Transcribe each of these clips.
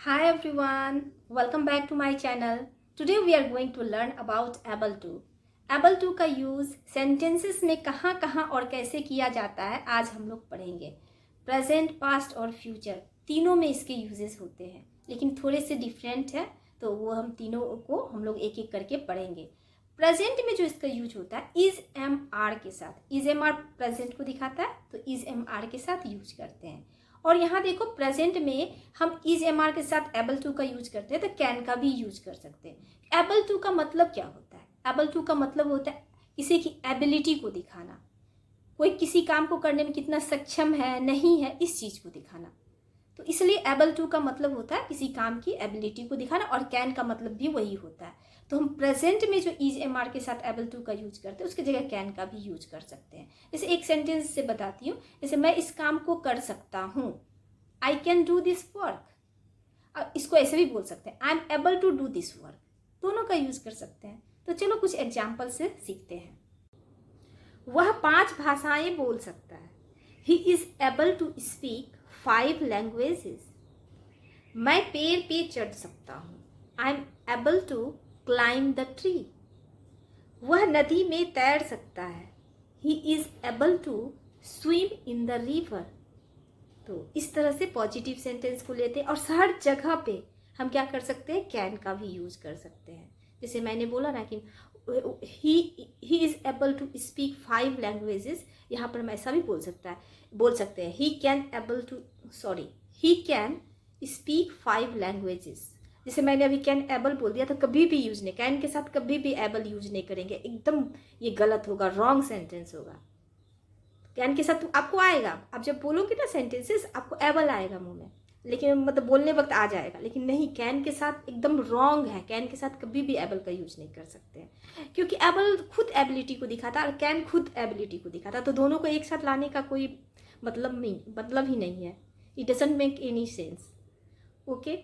Hi everyone, welcome back to my channel. Today we are going to learn about able to. able to का use sentences में कहाँ कहाँ और कैसे किया जाता है आज हम लोग पढ़ेंगे. प्रेजेंट, पास्ट और फ्यूचर तीनों में इसके यूजेस होते हैं, लेकिन थोड़े से डिफरेंट है, तो वो हम तीनों को हम लोग एक एक करके पढ़ेंगे. प्रेजेंट में जो इसका यूज होता है इज एम आर के साथ. इज एम आर प्रेजेंट को दिखाता है, तो इज एम आर के साथ यूज करते हैं. और यहाँ देखो प्रेजेंट में हम इज एम आर के साथ एबल टू का यूज करते हैं, तो कैन का भी यूज कर सकते हैं. एबल टू का मतलब क्या होता है? एबल टू का मतलब होता है किसी की एबिलिटी को दिखाना, कोई किसी काम को करने में कितना सक्षम है नहीं है इस चीज को दिखाना. तो इसलिए एबल टू का मतलब होता है किसी काम की एबिलिटी को दिखाना, और कैन का मतलब भी वही होता है. तो हम प्रेजेंट में जो इज एम आर के साथ एबल टू का यूज करते हैं उसकी जगह कैन का भी यूज कर सकते हैं. जैसे एक सेंटेंस से बताती हूँ, जैसे मैं इस काम को कर सकता हूँ, I can do this work. अब इसको ऐसे भी बोल सकते हैं, I am able to do this work. दोनों का यूज कर सकते हैं. तो चलो कुछ एग्जाम्पल से सीखते हैं. वह 5 भाषाएं बोल सकता है. He is able to speak 5 languages. मैं पेड़ पे चढ़ सकता हूँ. I am able to climb the tree. वह नदी में तैर सकता है. He is able to swim in the river. तो इस तरह से पॉजिटिव सेंटेंस को लेते हैं, और हर जगह पे हम क्या कर सकते हैं, कैन का भी यूज कर सकते हैं. जैसे मैंने बोला ना कि he is able to speak 5 languages. यहाँ पर हम ऐसा भी बोल सकते हैं ही कैन स्पीक 5 लैंग्वेजेस. जैसे मैंने अभी कैन एबल बोल दिया, तो कभी भी यूज नहीं, कैन के साथ कभी भी एबल यूज नहीं करेंगे, एकदम ये गलत होगा, रॉन्ग सेंटेंस होगा. कैन के साथ आपको आएगा, आप जब बोलोगे ना सेंटेंसेस आपको एबल आएगा मुंह में, लेकिन मतलब बोलने वक्त आ जाएगा, लेकिन नहीं, कैन के साथ एकदम रॉन्ग है. कैन के साथ कभी भी एबल का यूज नहीं कर सकते हैं, क्योंकि एबल खुद एबिलिटी को दिखाता है और कैन खुद एबिलिटी को दिखाता है. तो दोनों को एक साथ लाने का कोई मतलब ही नहीं है. It doesn't make any sense. Okay,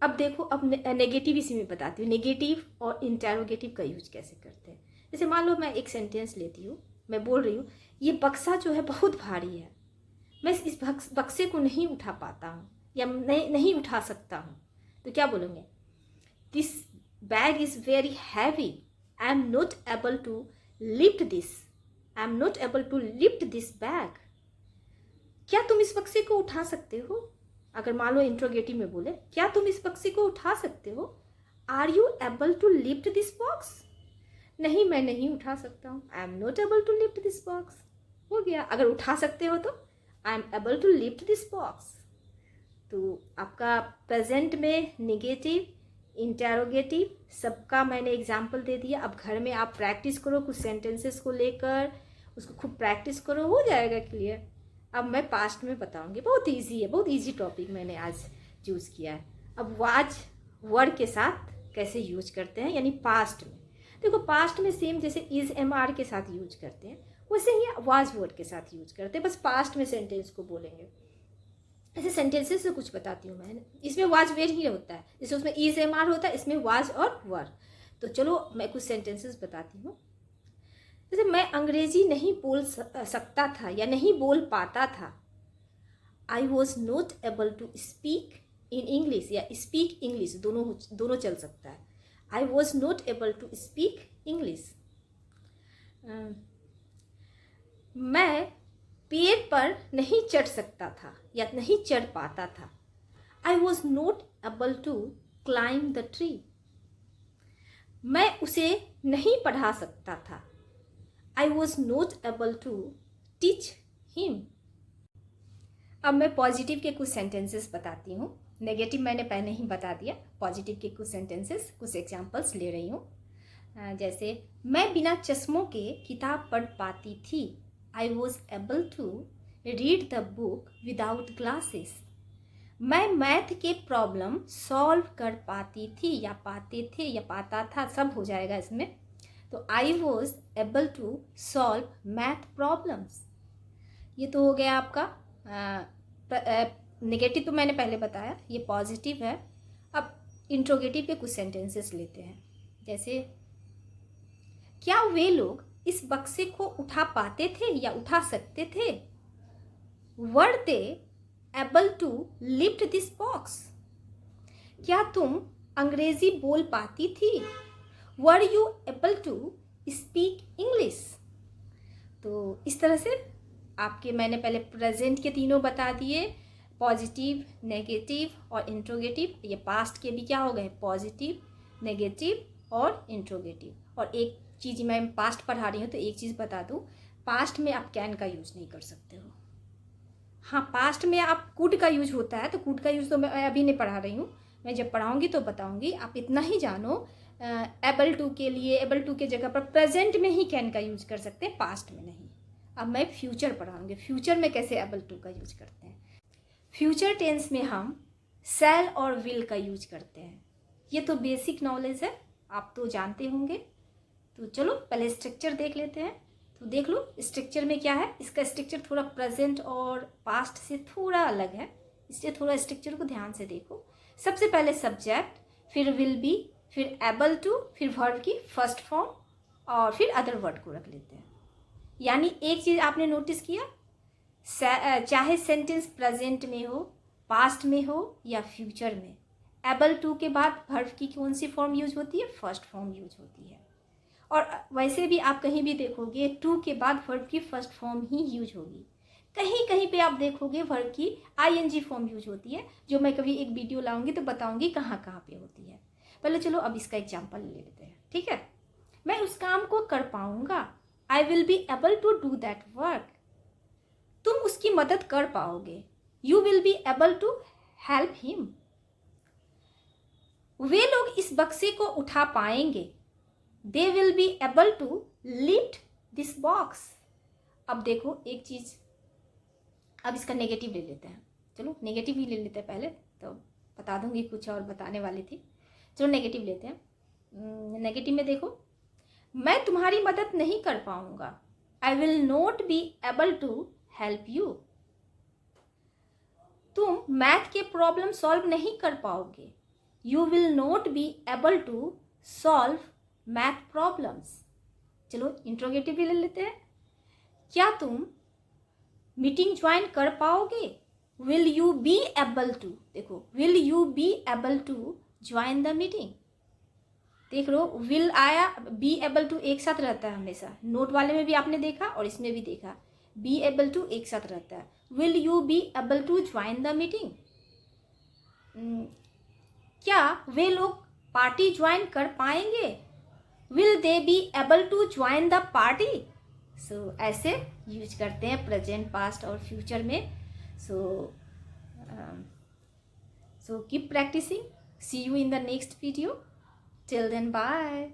अब देखो, अब नेगेटिव इसी में बताती हूँ, नेगेटिव और इंटेरोगेटिव का यूज कैसे करते हैं. जैसे मान लो मैं एक सेंटेंस लेती हूँ, मैं बोल रही हूँ ये बक्सा जो है बहुत भारी है, मैं इस बक्से को नहीं उठा पाता हूँ या नहीं उठा सकता हूँ. तो क्या बोलूँगे, this bag is very heavy. I am not able to lift this. I am not able to lift this bag. क्या तुम इस बक्से को उठा सकते हो? अगर मान लो इंट्रोगेटिव में बोले, क्या तुम इस बक्से को उठा सकते हो? Are you able to lift this box? नहीं, मैं नहीं उठा सकता हूँ. I am not able to lift this box. हो गया. अगर उठा सकते हो तो I am able to lift this box. तो आपका प्रेजेंट में नेगेटिव, इंटेरोगेटिव सबका मैंने एग्जाम्पल दे दिया. अब घर में आप प्रैक्टिस करो, कुछ सेंटेंसेस को लेकर उसको खूब प्रैक्टिस करो, हो जाएगा क्लियर. अब मैं पास्ट में बताऊंगी, बहुत इजी है, बहुत इजी टॉपिक मैंने आज चूज़ किया है. अब वाज वर्ड के साथ कैसे यूज करते हैं, यानी पास्ट में. देखो पास्ट में सेम जैसे इज एम आर के साथ यूज करते हैं वैसे ही वाज वर्ड के साथ यूज करते हैं, बस पास्ट में सेंटेंस को बोलेंगे. ऐसे सेंटेंसेस से कुछ बताती हूँ मैं. इसमें वाज वेर ही होता है, जैसे उसमें इज एम आर होता है, इसमें वाज और वर. तो चलो मैं कुछ सेंटेंसेस बताती हूँ. जैसे मैं अंग्रेजी नहीं बोल सकता था या नहीं बोल पाता था. I was not able to speak in English या स्पीक इंग्लिश, दोनों चल सकता है. I was not able to speak English. मैं पेड़ पर नहीं चढ़ सकता था या नहीं चढ़ पाता था. I was not able to climb the tree. मैं उसे नहीं पढ़ा सकता था. I was not able to teach him. अब मैं पॉजिटिव के कुछ सेंटेंसेस बताती हूँ. नेगेटिव मैंने पहले ही बता दिया. पॉजिटिव के कुछ सेंटेंसेस, कुछ एग्जाम्पल्स ले रही हूँ. जैसे मैं बिना चश्मों के किताब पढ़ पाती थी. I was able to read the book without glasses. मैं मैथ के प्रॉब्लम सॉल्व कर पाती थी या पाते थे या पाता था, सब हो जाएगा इसमें. तो I was able to solve math problems. ये तो हो गया आपका नेगेटिव, तो मैंने पहले बताया, ये पॉजिटिव है. अब इंट्रोगेटिव के कुछ सेंटेंसेस लेते हैं. जैसे क्या वे लोग इस बक्से को उठा पाते थे या उठा सकते थे? Were they able to lift this box? क्या तुम अंग्रेजी बोल पाती थी? Were you able to speak English? तो इस तरह से आपके मैंने पहले प्रेजेंट के तीनों बता दिए, पॉजिटिव, नेगेटिव और इंट्रोगेटिव। ये पास्ट के भी क्या हो गए, पॉजिटिव, नेगेटिव और इंट्रोगेटिव। और एक चीज़ मैं पास्ट पढ़ा रही हूँ तो एक चीज़ बता दूँ, पास्ट में आप कैन का यूज़ नहीं कर सकते हो। हाँ, पास्ट में आप कुड का यूज होता है, तो कुड का यूज़ तो मैं अभी नहीं पढ़ा रही हूँ, मैं जब पढ़ाऊँगी तो बताऊँगी। आप इतना ही जानो, एबल टू के लिए एबल टू के जगह पर प्रेजेंट में ही कैन का यूज कर सकते हैं, पास्ट में नहीं। अब मैं फ्यूचर पढ़ाऊँगी, फ्यूचर में कैसे एबल टू का यूज करते हैं। फ्यूचर टेंस में हम शैल और विल का यूज करते हैं। ये तो बेसिक नॉलेज है, आप तो जानते होंगे। तो चलो पहले स्ट्रक्चर देख लेते हैं। तो देख लो स्ट्रक्चर में क्या है। इसका स्ट्रक्चर थोड़ा प्रेजेंट और पास्ट से थोड़ा अलग है, इसलिए थोड़ा स्ट्रक्चर को ध्यान से देखो। सबसे पहले सब्जेक्ट, फिर विल बी, फिर एबल टू, फिर वर्ब की फर्स्ट फॉर्म और फिर अदर वर्ड को रख लेते हैं। यानी एक चीज़ आपने नोटिस किया, चाहे सेंटेंस प्रेजेंट में हो, पास्ट में हो या फ्यूचर में, एबल टू के बाद वर्ब की कौन सी फॉर्म यूज होती है, फर्स्ट फॉर्म यूज होती है। और वैसे भी आप कहीं भी देखोगे टू के बाद वर्ब की फर्स्ट फॉर्म ही यूज होगी। कहीं कहीं पे आप देखोगे वर्ब की आईएनजी फॉर्म यूज होती है, जो मैं कभी एक वीडियो लाऊंगी तो बताऊंगी कहाँ कहाँ पे होती है। पहले चलो अब इसका एग्जाम्पल ले लेते हैं, ठीक है। मैं उस काम को कर पाऊंगा, I will be able to do that work. तुम उसकी मदद कर पाओगे, you will be able to help him. वे लोग इस बक्से को उठा पाएंगे, they will be able to lift this box. अब देखो एक चीज, अब इसका नेगेटिव ले लेते हैं। चलो नेगेटिव ही ले लेते हैं पहले, तो बता दूंगी, कुछ और बताने वाली थी। चलो नेगेटिव लेते हैं। नेगेटिव में देखो, मैं तुम्हारी मदद नहीं कर पाऊंगा, I will not be able to help you. तुम मैथ के प्रॉब्लम सॉल्व नहीं कर पाओगे, you will not be able to solve math problems. चलो इंट्रोगेटिव भी ले लेते हैं। क्या तुम मीटिंग ज्वाइन कर पाओगे, will you be able to, देखो will you be able to join the meeting. देख लो विल आया, बी एबल टू एक साथ रहता है हमेशा, नोट वाले में भी आपने देखा और इसमें भी देखा, बी एबल टू एक साथ रहता है। Will you be able to join the meeting. क्या वे लोग पार्टी ज्वाइन कर पाएंगे, will they be able to join the party. So ऐसे यूज करते हैं प्रेजेंट, पास्ट और फ्यूचर में। So keep practising, see you in the next video, till then bye.